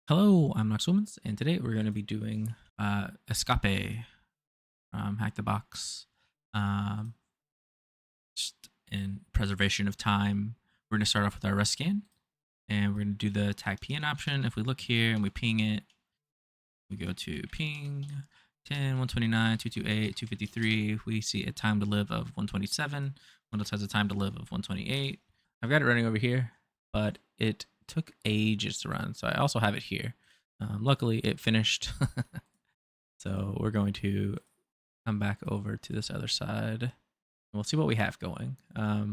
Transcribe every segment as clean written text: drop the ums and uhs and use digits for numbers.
Hello, I'm NoxLumens, and today we're going to be doing Escape from Hackthebox. Um, just in preservation of time, we're going to start off with our rest scan, and we're going to do the tag pn option. If we look here and we ping it, we go to ping 10, 129, 228, 253. We see a time to live of 127. Windows has a time to live of 128. I've got it running over here, but it took ages to run, so I also have it here. Luckily, it finished. So we're going to come back over to this other side, and we'll see what we have going. DNS,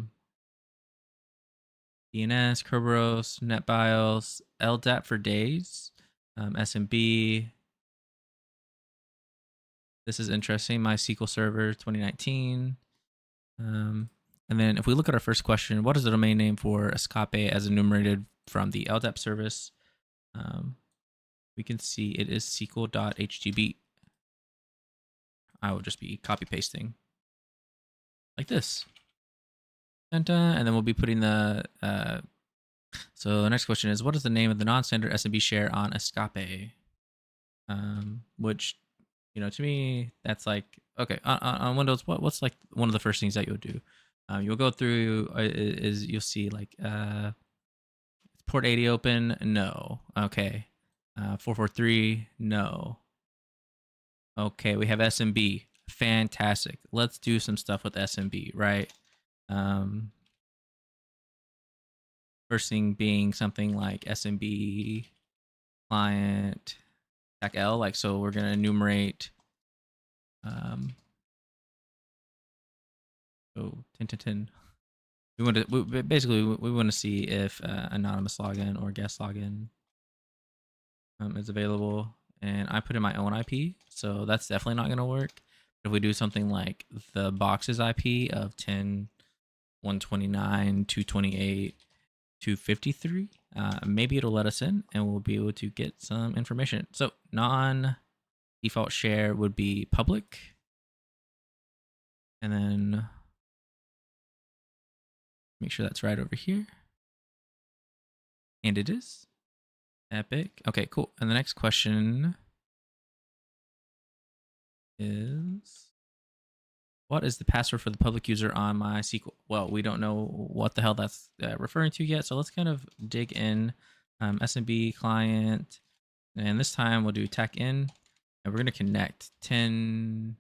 Kerberos, NetBIOS, LDAP for days, SMB. This is interesting. MySQL Server 2019. And then if we look at our first question, what is the domain name for Escape as enumerated from the LDAP service? We can see it is SQL.htb. I will just be copy pasting like this. And then we'll be putting the, so the next question is, what is the name of the non-standard SMB share on Escape? Which, to me, that's like, okay, on Windows, what's like one of the first things that you'll do? You'll go through, is you'll see like, port 80 open? No. Okay. 443? No. Okay, we have SMB. Fantastic. Let's do some stuff with SMB, right? First thing being something like SMB client tag L, like, so we're going to enumerate, so 10. We want to, basically, we want to see if anonymous login or guest login is available. And I put in my own IP, so that's definitely not going to work. But if we do something like the box's IP of 10, 129, 228, 253, maybe it'll let us in and we'll be able to get some information. So non-default share would be public. And then make sure that's right over here. And it is. Epic. Okay, cool. And the next question is, what is the password for the public user on MySQL? Well, we don't know what the hell that's referring to yet, so let's kind of dig in. SMB client, and this time we'll do tech in, and we're going to connect 10,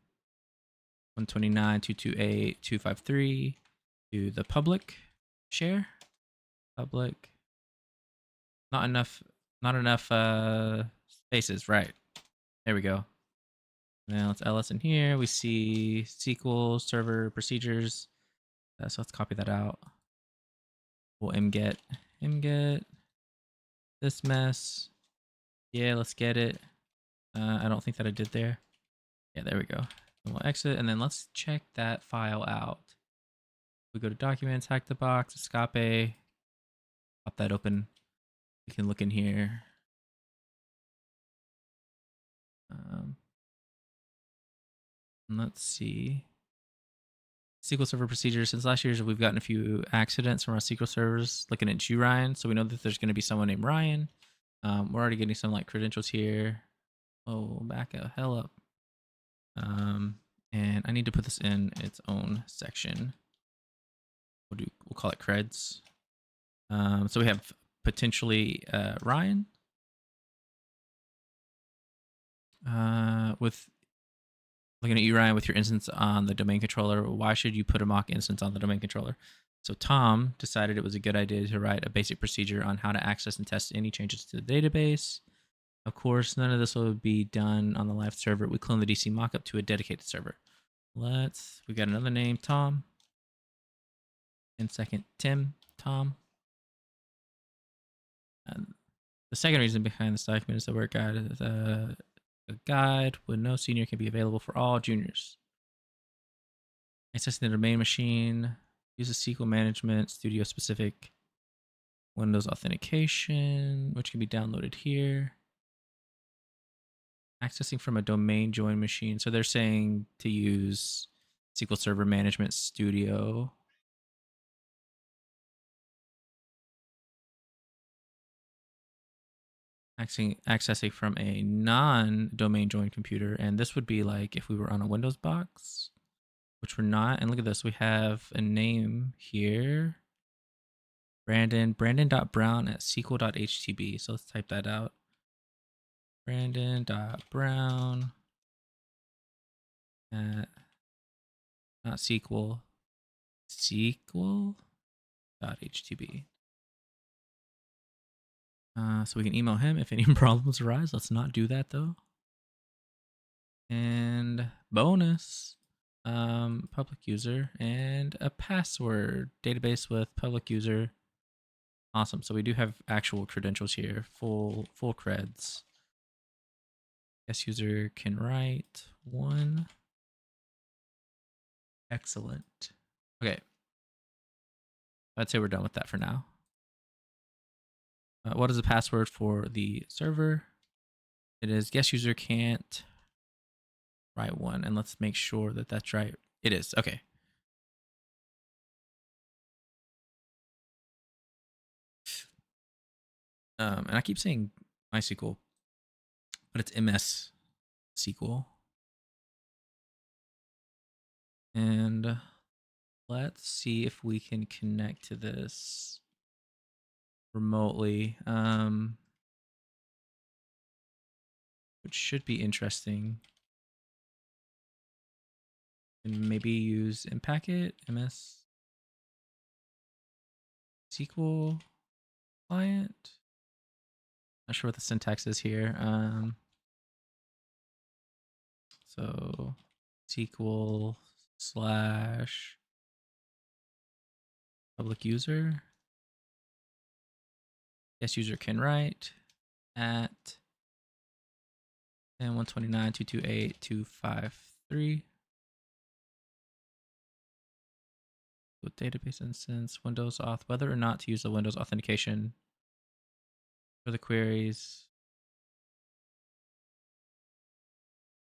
129, 228, 253 to the public share. Public. Not enough spaces, right? There we go. Now let's ls in here. We see SQL server procedures. So let's copy that out. We'll mget this mess. Yeah, let's get it. I don't think that I did there. Yeah, there we go. And we'll exit, and then let's check that file out. We go to documents, Hackthebox, Escape. Pop that open. We can look in here. Let's see. SQL Server procedures. Since last year, we've gotten a few accidents from our SQL servers looking at you, Ryan. So we know that there's going to be someone named Ryan. We're already getting some like credentials here. Oh, back a hell up. And I need to put this in its own section. We'll call it creds. So we have potentially Ryan with looking at you, Ryan, with your instance on the domain controller. Why should you put a mock instance on the domain controller? So Tom decided it was a good idea to write a basic procedure on how to access and test any changes to the database. Of course, none of this will be done on the live server. We clone the DC mockup to a dedicated server. We got another name, Tom. And second, Tim, Tom. And the second reason behind this document is that we're a guide when no senior can be available for all juniors. Accessing the domain machine, use a SQL management studio specific Windows authentication, which can be downloaded here. Accessing from a domain join machine. So they're saying to use SQL Server Management Studio. accessing from a non-domain joined computer. And this would be like if we were on a Windows box, which we're not. And look at this, we have a name here. Brandon.brown@sql.htb. So let's type that out. Brandon.brown at not SQL, SQL.htb. So we can email him if any problems arise. Let's not do that though. And bonus, public user and a password, database with public user. Awesome. So we do have actual credentials here, full creds. Guest user can write one. Excellent. Okay. I'd say we're done with that for now. What is the password for the server? It is guest user can't write one. And let's make sure that that's right. It is. Okay. And I keep saying MySQL, but it's MS SQL. And let's see if we can connect to this remotely, which should be interesting. And maybe use Impacket, MS SQL client. Not sure what the syntax is here. So SQL / public user. Guest user can write at 129.228.253. With database instance, Windows auth, whether or not to use the Windows authentication for the queries.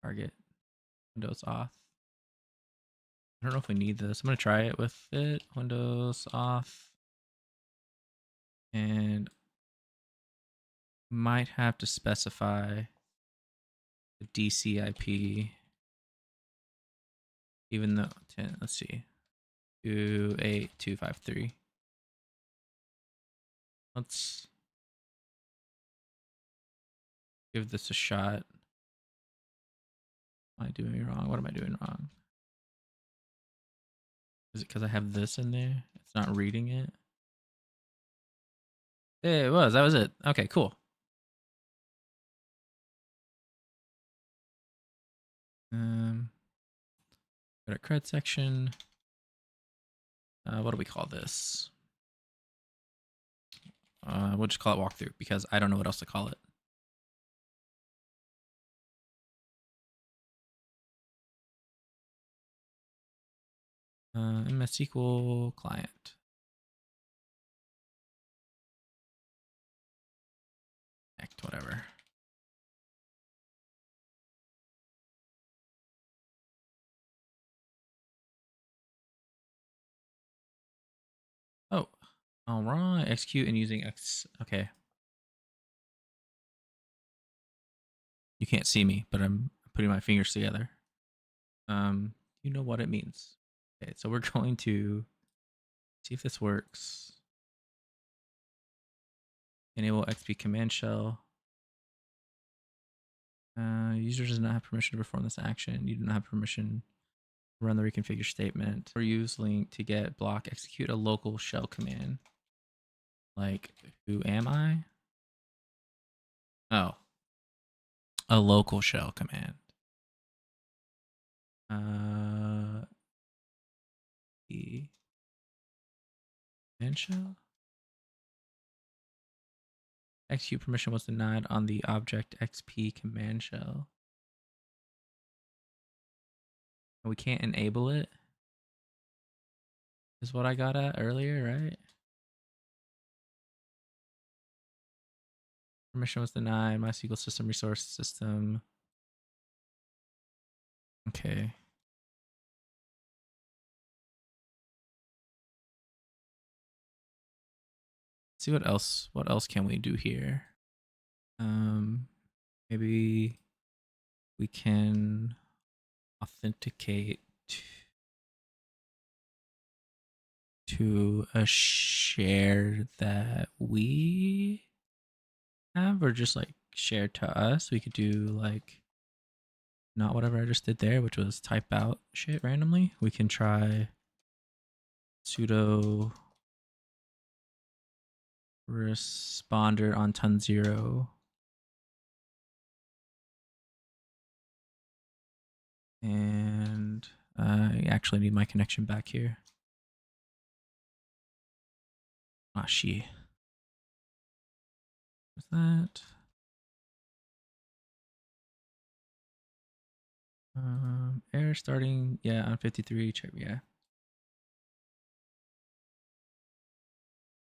Target Windows auth. I don't know if we need this. I'm going to try it with it. Windows auth. And might have to specify the DC IP, even though, let's see, 28253. Let's give this a shot. Am I doing wrong? What am I doing wrong? Is it because I have this in there? It's not reading it. It was. That was it. Okay, cool. Go to cred section. What do we call this? We'll just call it walkthrough because I don't know what else to call it. MS SQL client. Connect, whatever. Oh, all right. Execute and using X. Okay. You can't see me, but I'm putting my fingers together. You know what it means. Okay, so we're going to see if this works. Enable XP command shell. User does not have permission to perform this action. You do not have permission to run the reconfigure statement or use link to get block execute a local shell command. Like, who am I? Oh, a local shell command. The command shell. Execute permission was denied on the object XP command shell. And we can't enable it. Is what I got at earlier, right? Permission was denied. MySQL system resource system. Okay. Let's see what else. What else can we do here? Maybe we can authenticate to a share that we have, or just like share to us. We could do like not whatever I just did there, which was type out shit randomly. We can try sudo responder on ton 0. And I actually need my connection back here. Ah, shit. What's that? Error starting, yeah, on 53. Check, yeah.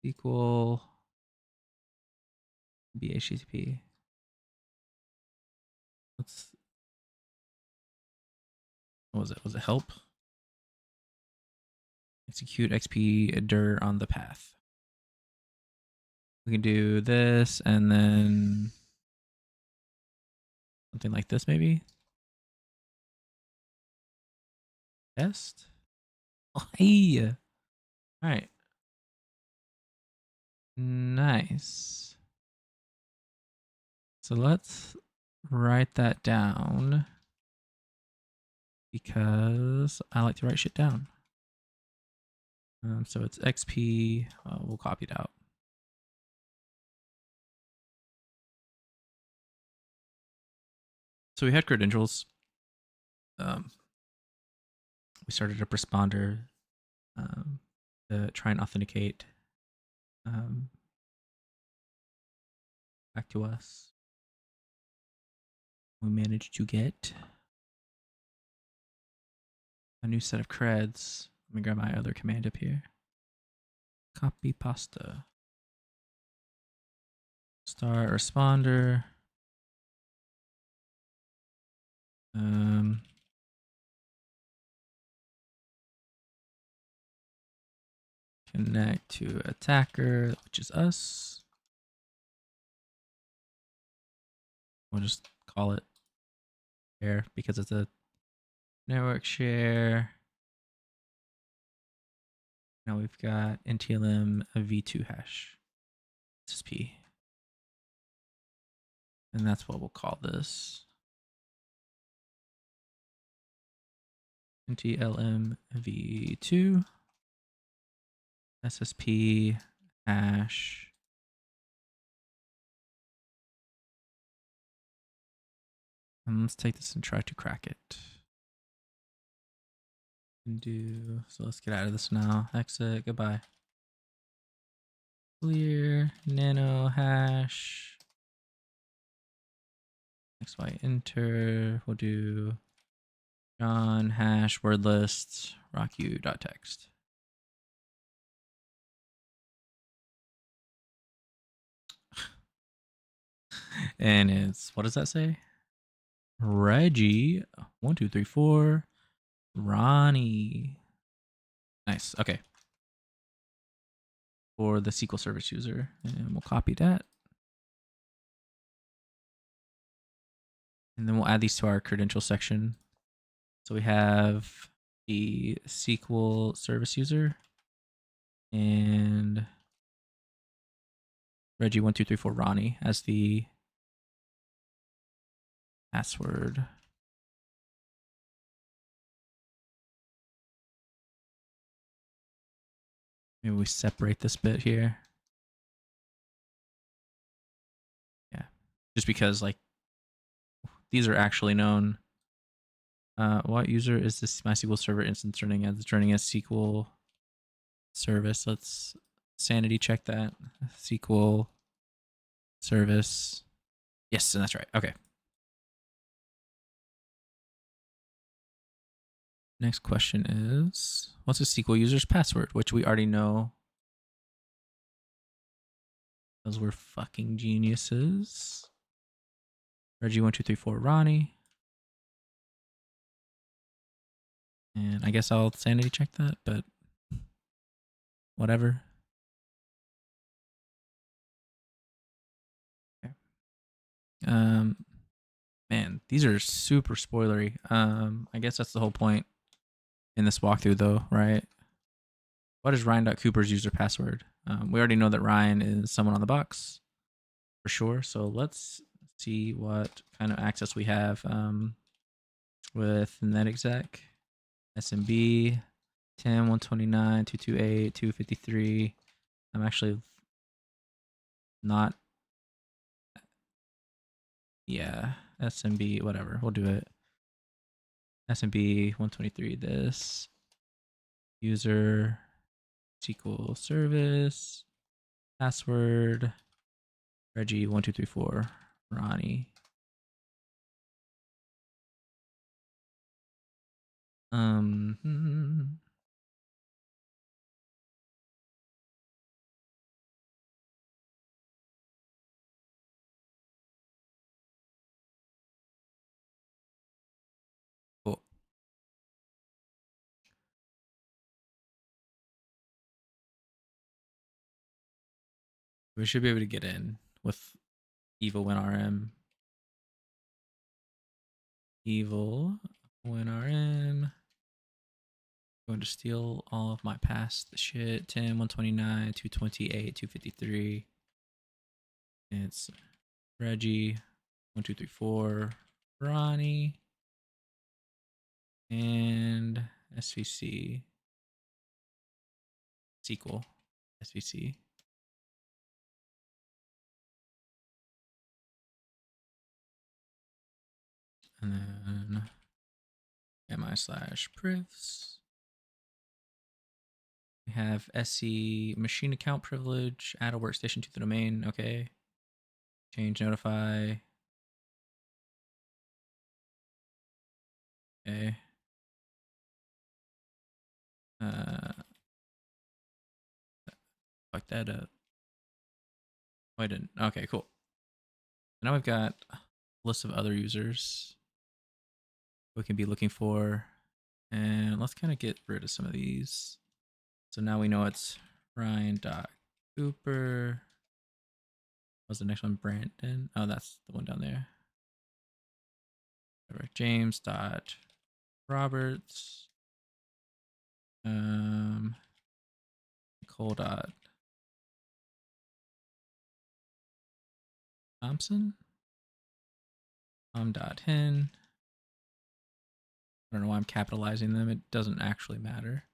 Equal BHTTP. What was it? Was it help? Execute XP dir on the path. We can do this and then something like this maybe. Test. Oh, hey. All right. Nice. So let's write that down because I like to write shit down. So it's XP. We'll copy it out. So we had credentials. We started a responder to try and authenticate back to us. We managed to get a new set of creds. Let me grab my other command up here. Copy pasta. Start responder. Connect to attacker, which is us. We'll just call it share because it's a network share. Now we've got NTLM v2 hash SSP. And that's what we'll call this. NTLM v2 SSP hash. And let's take this and try to crack it. So let's get out of this now. Exit, goodbye. Clear, nano hash. XY enter. We'll do John hash word list rocku.text. And it's, what does that say? Reggie 1 2 3 4 Ronnie. Nice. Okay. For the SQL service user, and we'll copy that. And then we'll add these to our credential section. So we have the SQL service user and Reggie 1 2 3 4 Ronnie as the password. Maybe we separate this bit here. Yeah, just because like these are actually known. What user is this MySQL server instance running as? It's running as SQL service. Let's sanity check that. SQL service. Yes, and that's right. Okay. Next question is, what's a SQL user's password? Which we already know. Those were fucking geniuses. Reggie 1 2 3 4 Ronnie. And I guess I'll sanity check that, but whatever. Okay. These are super spoilery. I guess that's the whole point in this walkthrough, though, right? What is Ryan.Cooper's user password? We already know that Ryan is someone on the box for sure. So let's see what kind of access we have with netexec, SMB, 10, 129, 228, 253. I'm actually not. Yeah, SMB, whatever. We'll do it. SMB 123. This user SQL service password Reggie 1234 Ronnie. Hmm. Cool. We should be able to get in with evil WinRM. Evil WinRM. Going to steal all of my past shit. 10, 129, 228, 253. It's Reggie 1234 Ronnie and SVC SQL SVC. And then mi/privs. We have SC machine account privilege, add a workstation to the domain. Okay. Change notify. Okay. Fuck that up. Oh, I didn't. Okay, cool. Now we've got a list of other users we can be looking for. And let's kind of get rid of some of these. So now we know it's Ryan.Cooper. What's the next one? Brandon. Oh, that's the one down there. James.Roberts. Nicole.Thompson. Tom.Hin. I don't know why I'm capitalizing them. It doesn't actually matter.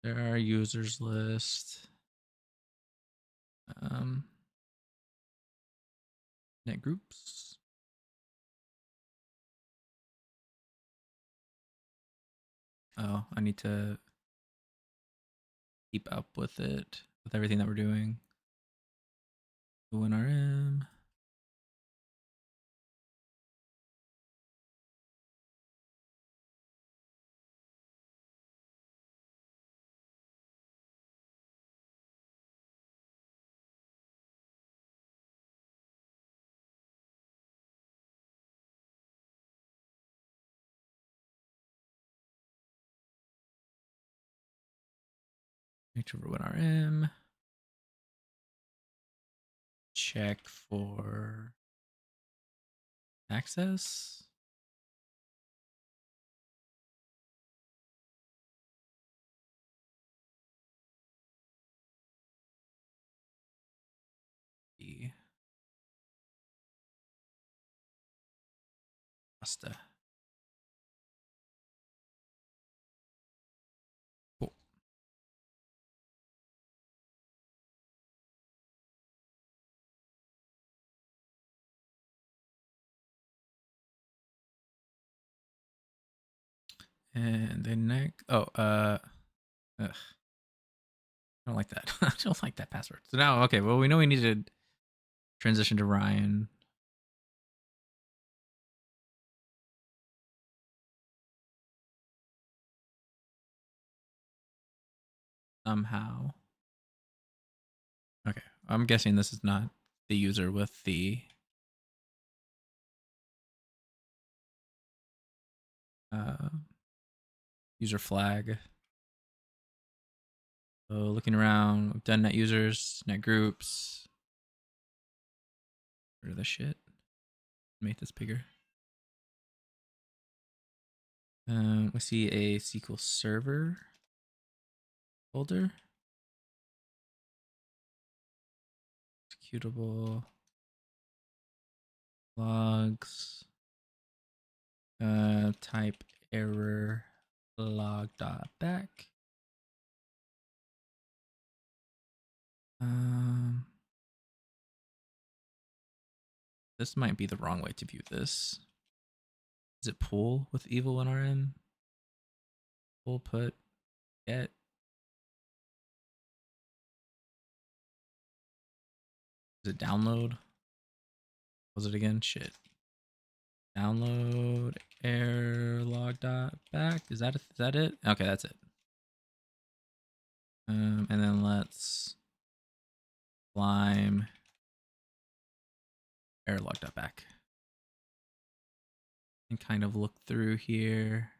There are users list. Net groups. Oh, I need to keep up with it, with everything that we're doing. ONRM. Make sure for ONRM. Check for access. Pasta. Cool. And then next, ugh. I don't like that. I don't like that password. So now, okay, well, we know we need to transition to Ryan. Somehow. Okay, I'm guessing this is not the user with the user flag. So looking around, we've done net users, net groups. Rid of the shit. Make this bigger. We see a SQL Server folder. Executable logs. Type error log dot back. This might be the wrong way to view this. Is it pull with evil rm? Pull put get. Is it download? What was it again? Shit. Download error log dot back. Is that it? Okay, that's it. And then let's climb error log dot back and kind of look through here.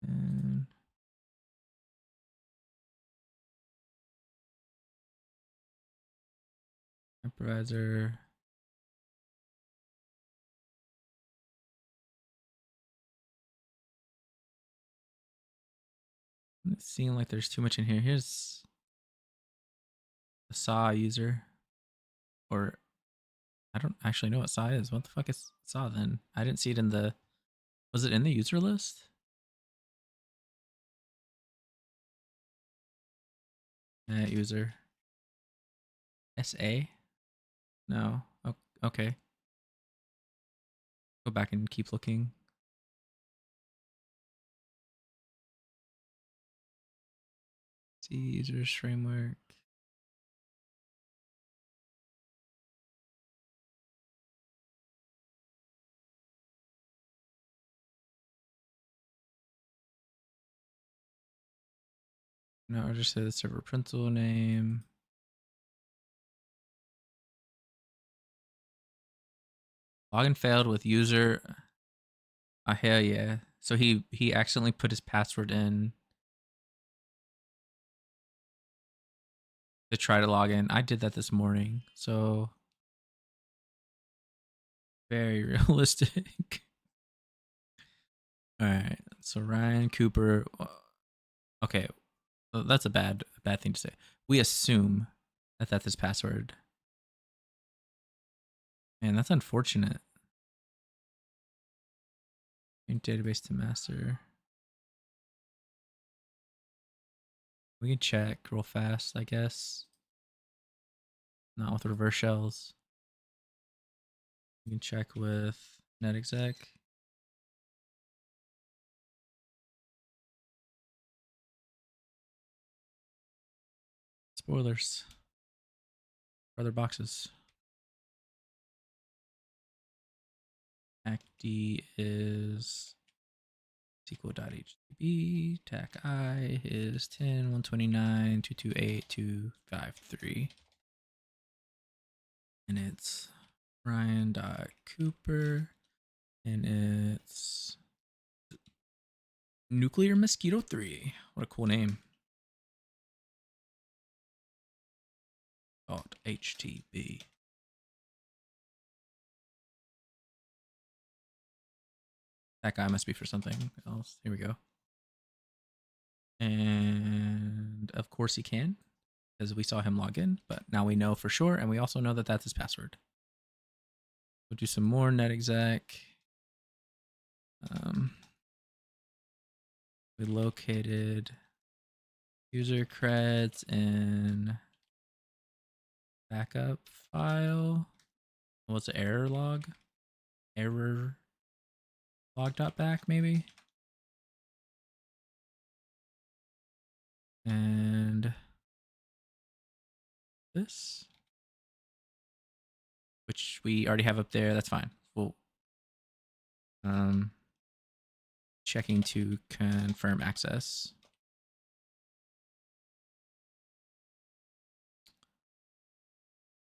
And hypervisor. It seems like there's too much in here. Here's a SAW user. Or I don't actually know what SAW is. What the fuck is SAW then? I didn't see it in the... Was it in the user list? User. SA? No. Oh, okay. Go back and keep looking. See users framework. No, I'll just say the server principal name. Login failed with user. Hell yeah. So he accidentally put his password in to try to log in. I did that this morning. So very realistic. All right. So Ryan Cooper. Okay. That's a bad thing to say. We assume that that's his password. Man, that's unfortunate. Database to master. We can check real fast, I guess. Not with reverse shells. We can check with netexec. Spoilers. Other boxes. ACD is SQL.htb. TAC I is 10.129.228.253. And it's Ryan.Cooper. And it's Nuclear Mosquito 3. What a cool name. .htb. That guy must be for something else. Here we go. And of course he can, because we saw him log in, but now we know for sure, and we also know that that's his password. We'll do some more netexec. We located user creds in backup file. What's the error log? Error log.back maybe? And this, which we already have up there. That's fine. We'll checking to confirm access.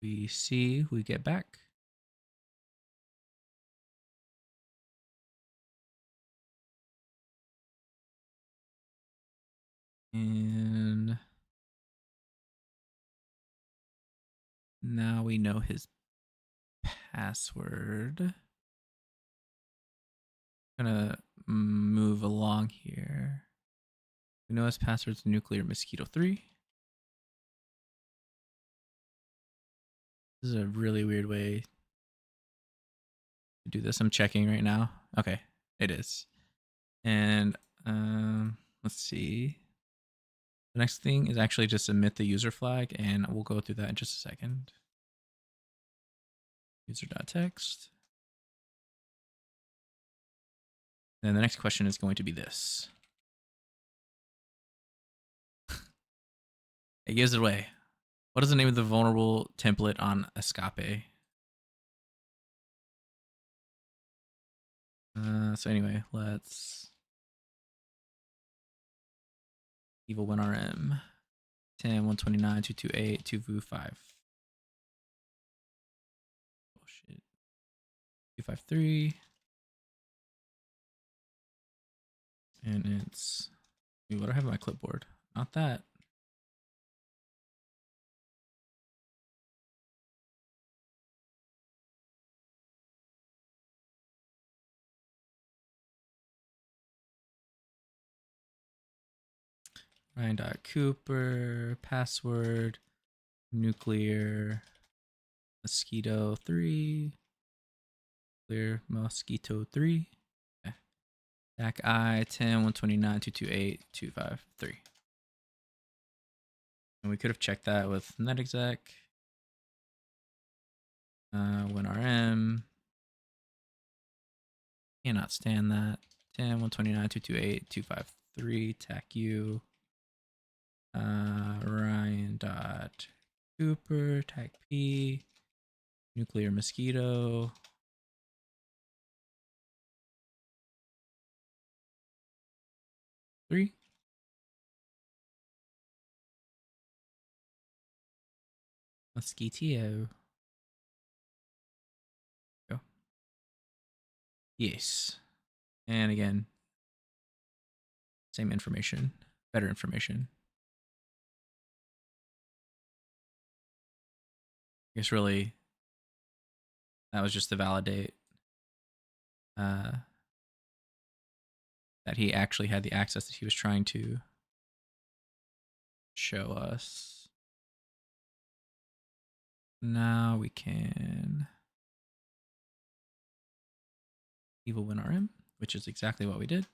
We see we get back. And now we know his password. I'm gonna move along here. We know his password's nuclear mosquito 3. This is a really weird way to do this. I'm checking right now. Okay, it is. And let's see. The next thing is actually just submit the user flag, and we'll go through that in just a second. User.text. Then the next question is going to be this. It gives it away. What is the name of the vulnerable template on Escape? So anyway, let's evil 1rm 10.129.228 2vu5. Bullshit. 253. And it's, what do I have on my clipboard? Not that. Ryan.Cooper, password, nuclear, mosquito 3, clear mosquito 3. Okay. DAC I 10.129.228.253. And we could have checked that with netexec. WinRM. Cannot stand that. 10.129.228.253. TACU. Ryan.Cooper. TAC P. Nuclear mosquito. 3. Mosquito. Go. Yes. And again, same information, better information. I guess really that was just to validate that he actually had the access that he was trying to show us. Now we can evil WinRM, which is exactly what we did.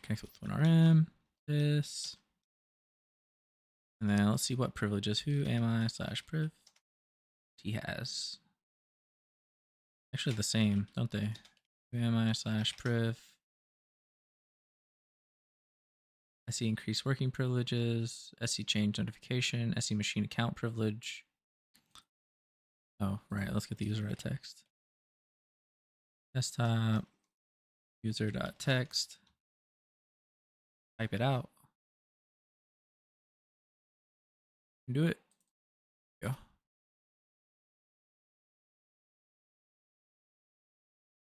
Connect with WinRM, this. And then let's see what privileges, who am I /priv he has. Actually the same, don't they? Who am I /priv. SE increase working privileges, SE change notification, SE machine account privilege. Oh, right. Let's get the user text. Desktop, user.text. Type it out. Do it. Go.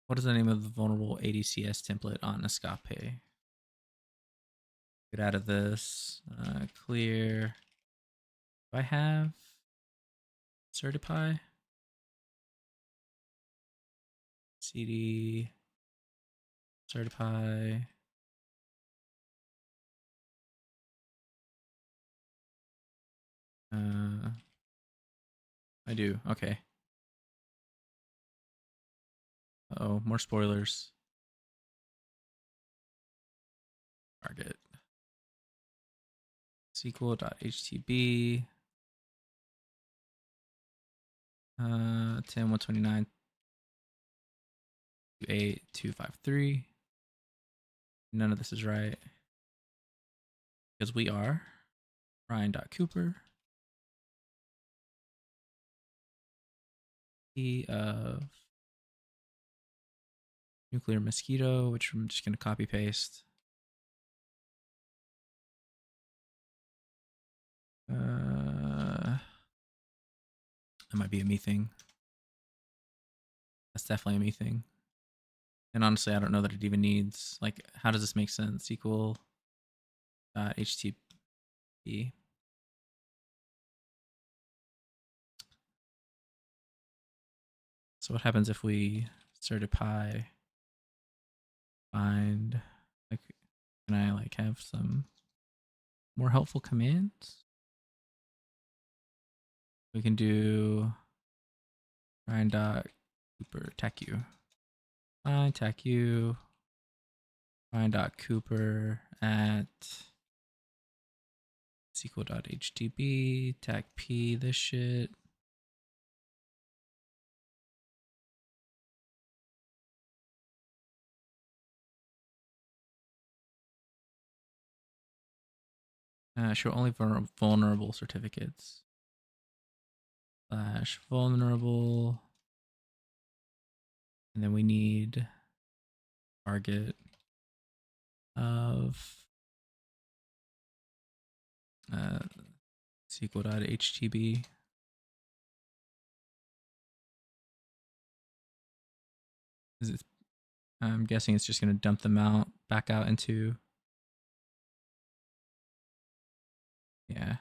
What is the name of the vulnerable ADCS template on Escape? Get out of this. Clear. Do I have Certify? CD. Certify. I do. Okay. Uh-oh, more spoilers. Target. SQL.htb. 10.129. 28253. None of this is right. Because we are Ryan.Cooper. Key of nuclear mosquito, which I'm just going to copy paste. That might be a me thing. That's definitely a me thing. And honestly, I don't know that it even needs, like, how does this make sense? SQL.htp. So what happens if we certify find, like, can I like have some more helpful commands? We can do find.cooper tacu. Find tacu. Find.cooper at SQL.htp, tag p this shit. Show only vulnerable certificates. / vulnerable. And then we need target of SQL.htp. I'm guessing it's just going to dump them out, back out into. Yeah.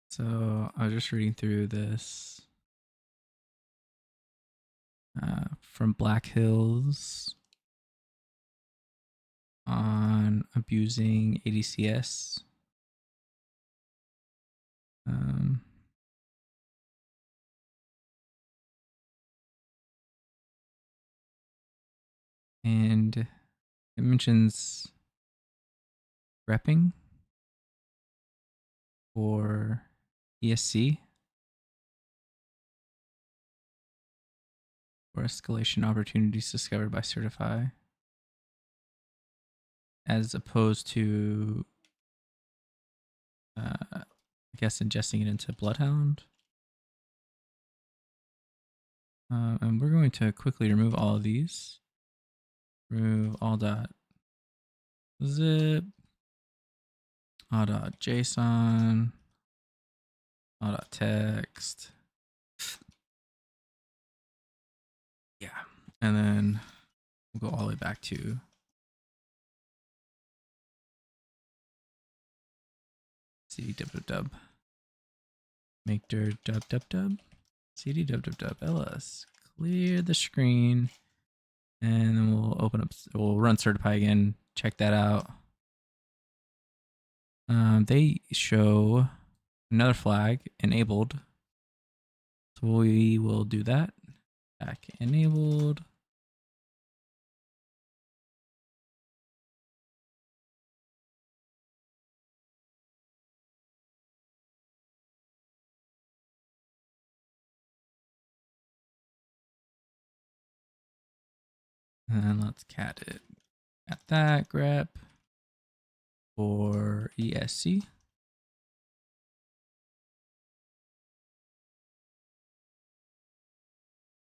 So I was just reading through this from Black Hills on abusing ADCS. And it mentions repping for ESC for escalation opportunities discovered by Certify, as opposed to, I guess, ingesting it into Bloodhound. And we're going to quickly remove all of these. Remove all dot zip, all dot JSON, all dot text. Yeah, and then we'll go all the way back to cd dub make dir dub cd dub ls clear the screen, and then we'll open up, we'll run certify again, check that out. They show another flag enabled, so we will do that. Back enabled. And let's cat it at that grep for ESC.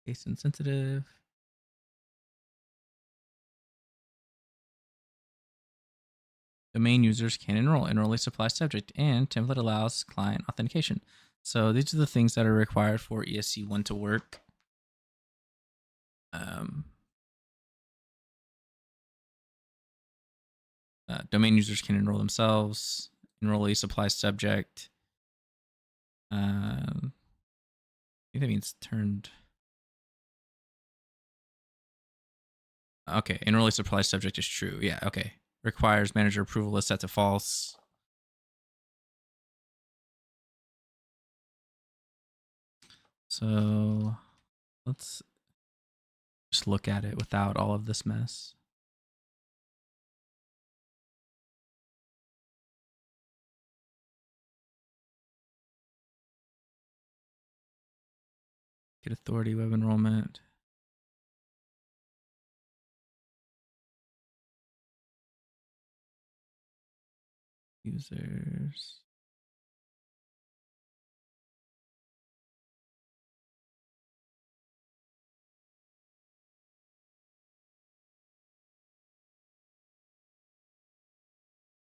Case insensitive. Domain users can enroll. Enroll a supply subject, and template allows client authentication. So these are the things that are required for ESC1 to work. Domain users can enroll themselves. Enroll a supply subject. I think that means turned. Okay, enroll a supply subject is true. Yeah, okay. Requires manager approval is set to false. So let's just look at it without all of this mess. Get authority web enrollment. Users.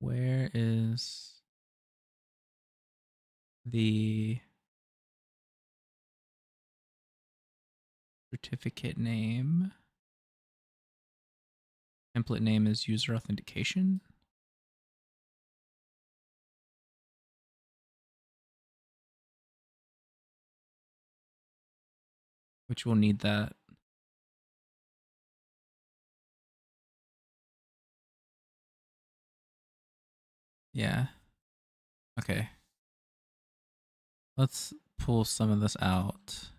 Where is the certificate name? Template name is user authentication. Which will need that. Yeah. Okay. Let's pull some of this out.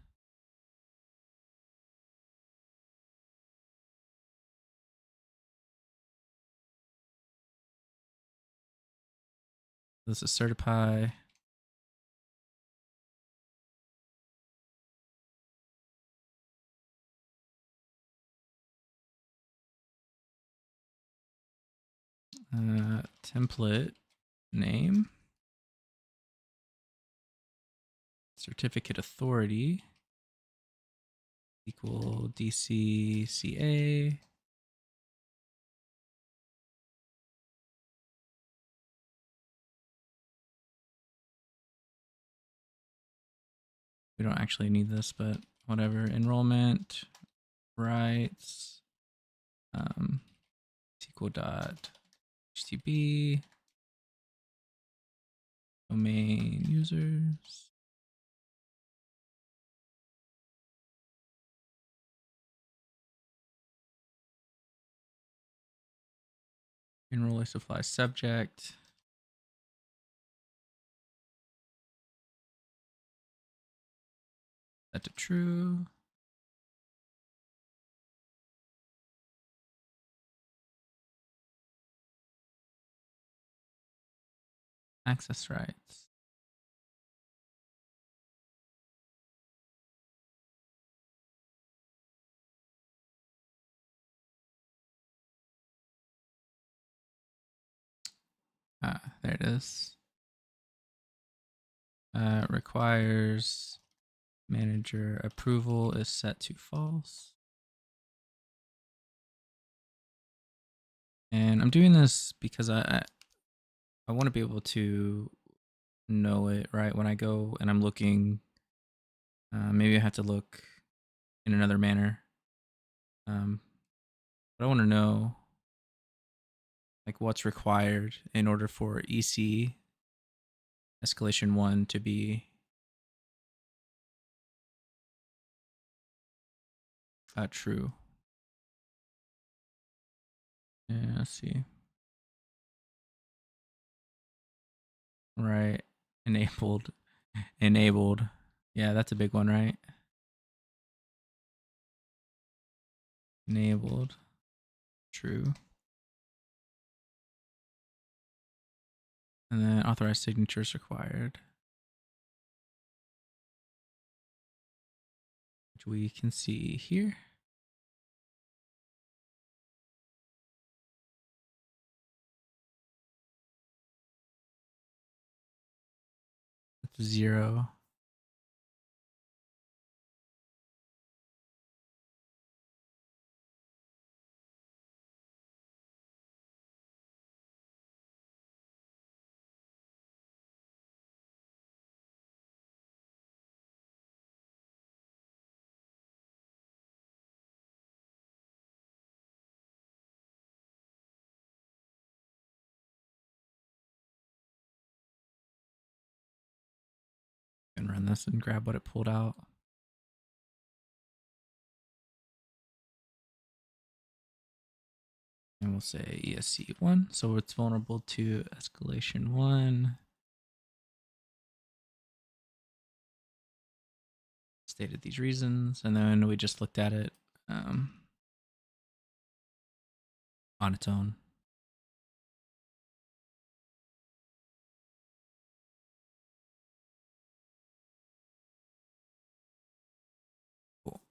This is certify. Template name. Certificate authority equal DCCA. We don't actually need this, but whatever. Enrollment rights SQL dot HTTP domain users. Enroll supply subject. Set to true. Access rights. There it is. Requires manager approval is set to false. And I'm doing this because I want to be able to know it, right? When I go and I'm looking, maybe I have to look in another manner. But I want to know like what's required in order for EC escalation 1 to be true. Yeah, let's see. Right. Enabled. Enabled. Yeah, that's a big one, right? Enabled. True. And then authorized signatures required, which we can see here. That's 0. And run this and grab what it pulled out. And we'll say ESC1. So it's vulnerable to escalation 1. Stated these reasons. And then we just looked at it on its own. Cool.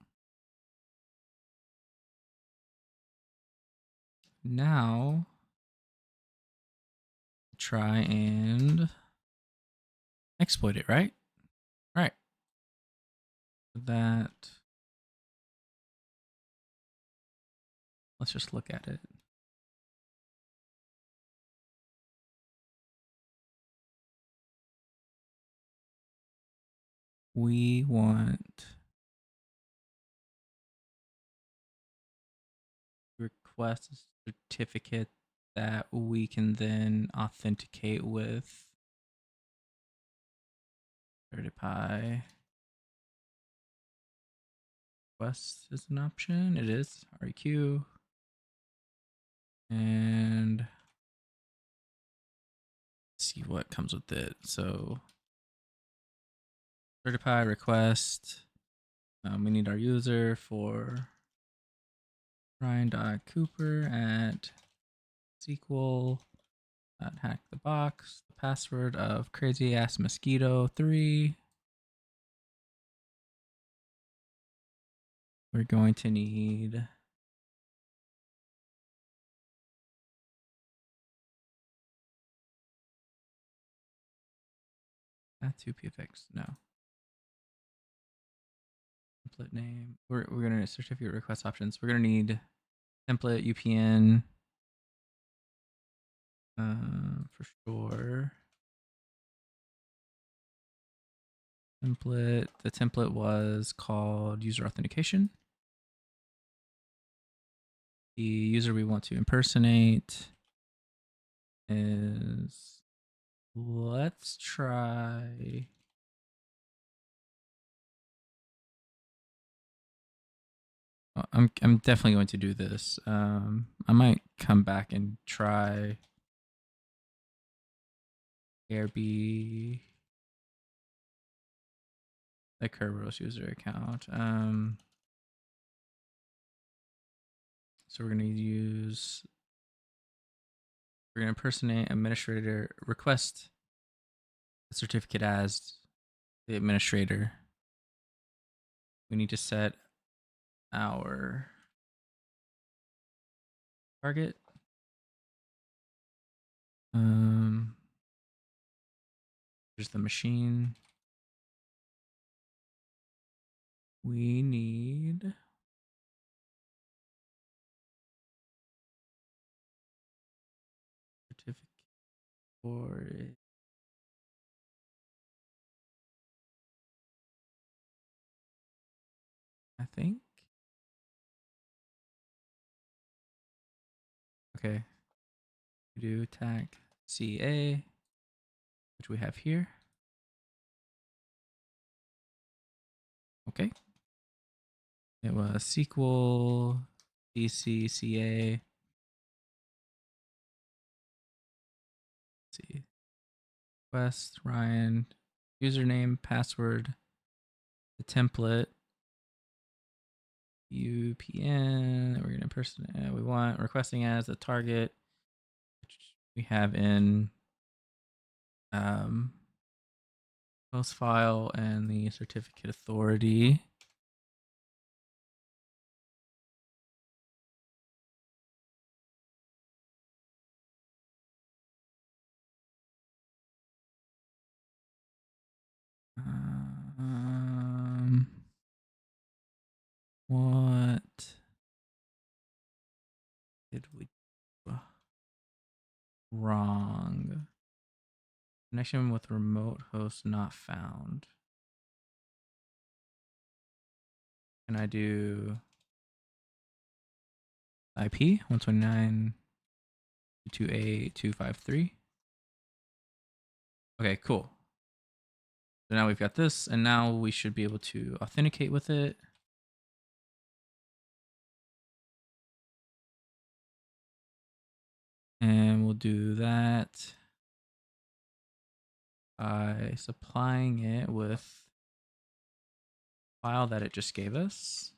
Now try and exploit it, right? Right. That. Let's just look at it. we want request a certificate that we can then authenticate with. Certify request is an option. It is REQ. And see what comes with it. So certify request. We need our user for Ryan.Cooper at SQL at Hackthebox. The password of crazy ass mosquito 3. We're going to need at2pfx. No. Template name. We're gonna need certificate request options. We're gonna need template UPN for sure. Template. The template was called user authentication. The user we want to impersonate is, let's try I'm definitely going to do this. I might come back and try Airbnb, the Kerberos user account. So we're gonna impersonate administrator, request a certificate as the administrator. We need to set our target. Here's the machine. We need certificate for it. I think. Okay. We do tag CA, which we have here. Okay. It was SQL DCCA. See. Request Ryan, username, password, the template, UPN. We're gonna impersonate. We want requesting as the target, which we have in host file and the certificate authority. What did we do wrong? Connection with remote host not found. Can I do IP 129.228.253? Okay, cool. So now we've got this, and now we should be able to authenticate with it. And we'll do that by supplying it with the file that it just gave us.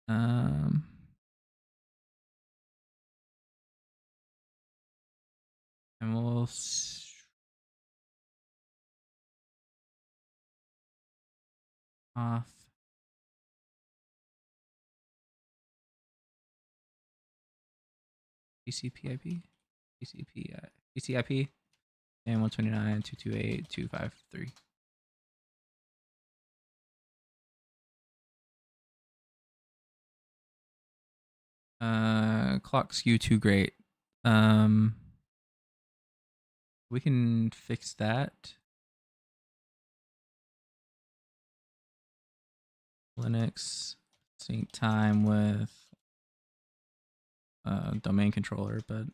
And we'll auth TCP/IP, TCP/IP, and 129.228.253. Clock skew too great. We can fix that. Linux sync time with domain controller, but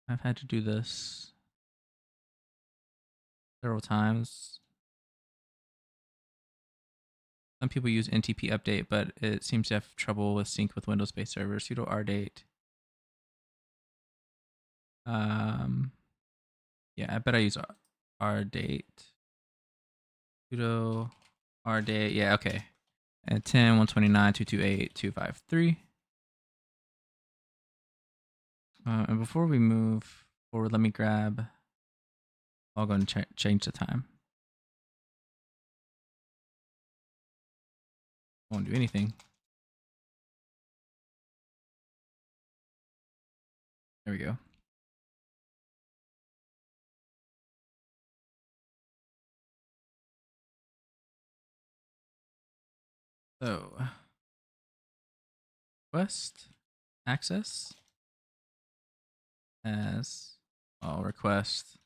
I've had to do this several times. Some people use NTP update, but it seems to have trouble with sync with Windows-based servers. Sudo rdate. Yeah, I bet I use rdate. Sudo rdate. Yeah, okay. And 10, 129, 228, 253. And before we move forward, let me grab. I'll go and change the time. Won't do anything. There we go. So, request access as I'll request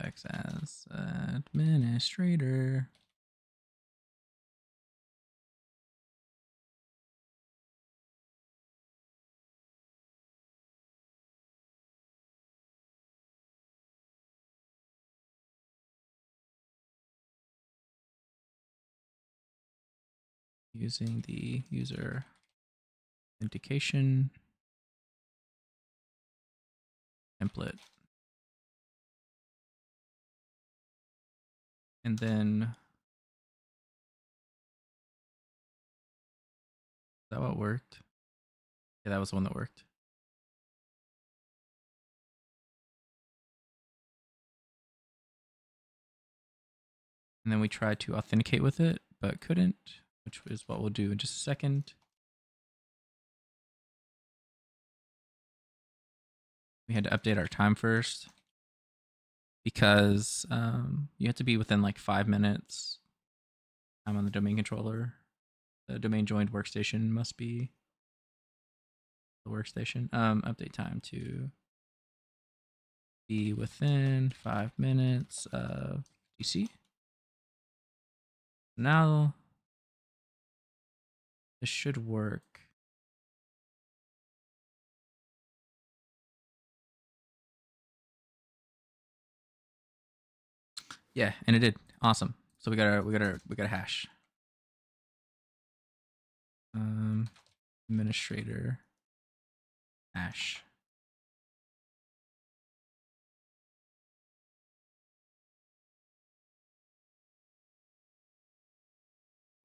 X as administrator. Using the user authentication template. And then, is that what worked? Yeah, that was the one that worked. And then we tried to authenticate with it, but couldn't, which is what we'll do in just a second. We had to update our time first because you have to be within like 5 minutes. I'm on the domain controller. The domain joined workstation must be the workstation. Update time to be within 5 minutes of DC. Now this should work. Yeah, and it did. Awesome. So we got a hash. Administrator hash.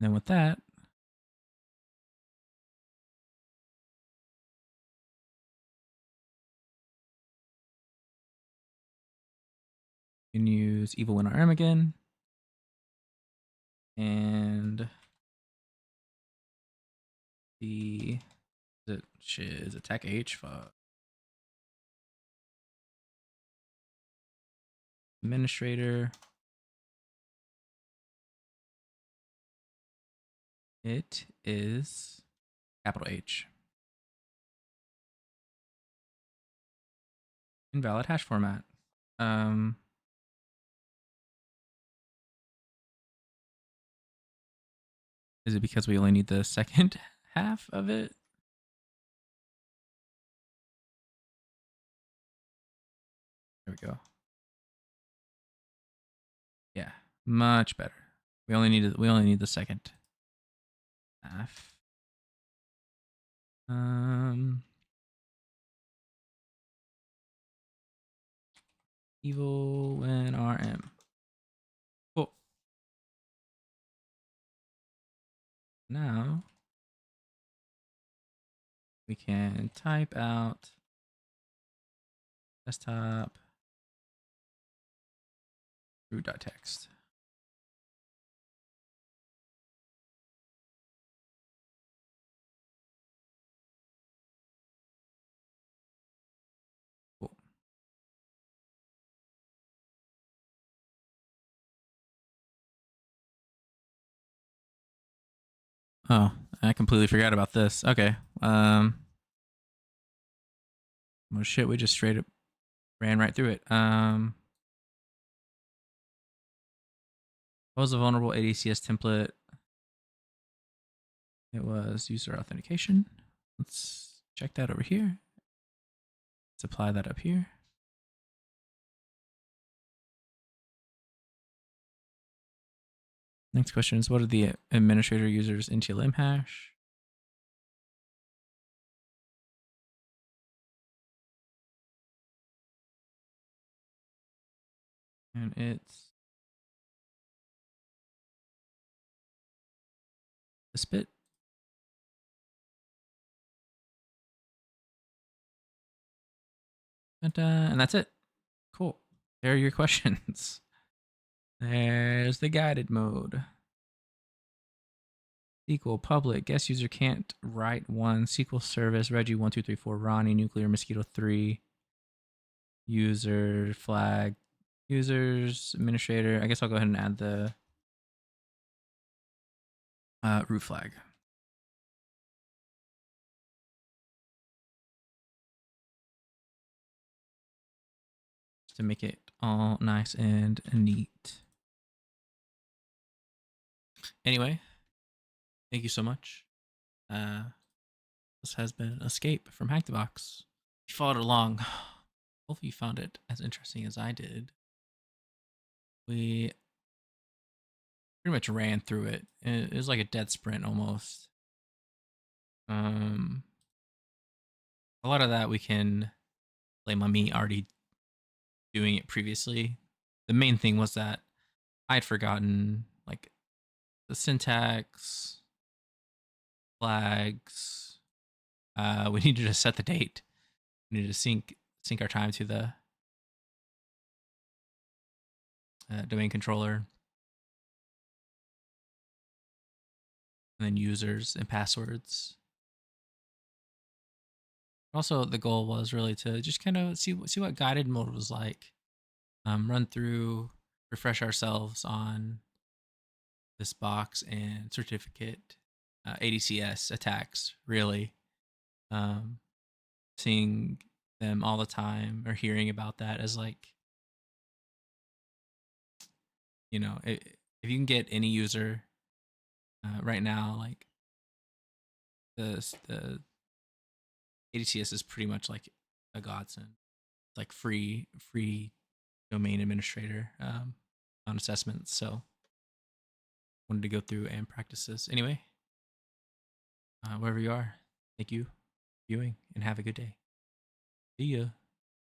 Then with that, you can use evil WinRM again. And the is it tech H? Administrator. It is capital H. Invalid hash format. Is it because we only need the second half of it? There we go. Yeah, much better. We only need the second half. Evil WinRM. Cool. Now we can type out desktop root.txt. Cool. Oh, I completely forgot about this. Okay. Well, shit, we just straight up Ran right through it. What was a vulnerable ADCS template? It was user authentication. Let's check that over here. Let's apply that up here. Next question is, what are the administrator users NTLM hash? And it's the spit. And that's it. Cool. There are your questions. There's the guided mode. SQL public guest user can't write one. SQL service Reggie1234 Ronnie nuclear mosquito 3 user flag users administrator. I guess I'll go ahead and add the root flag. Just to make it all nice and neat. Anyway, thank you so much. This has been Escape from Hackthebox. You followed along. Hopefully you found it as interesting as I did. We pretty much ran through it. It was like a dead sprint almost. A lot of that we can blame on me already doing it previously. The main thing was that I had forgotten like the syntax, flags. We needed to set the date. We needed to sync our time to the domain controller, and then users and passwords. Also, the goal was really to just kind of see what guided mode was like. Run through, refresh ourselves on this box and certificate ADCS attacks. Really, seeing them all the time or hearing about that as like, you know, if you can get any user right now, like the ADCS is pretty much like a godsend. It's like free domain administrator on assessments. So wanted to go through and practice this. Anyway, wherever you are, thank you for viewing and have a good day. See ya.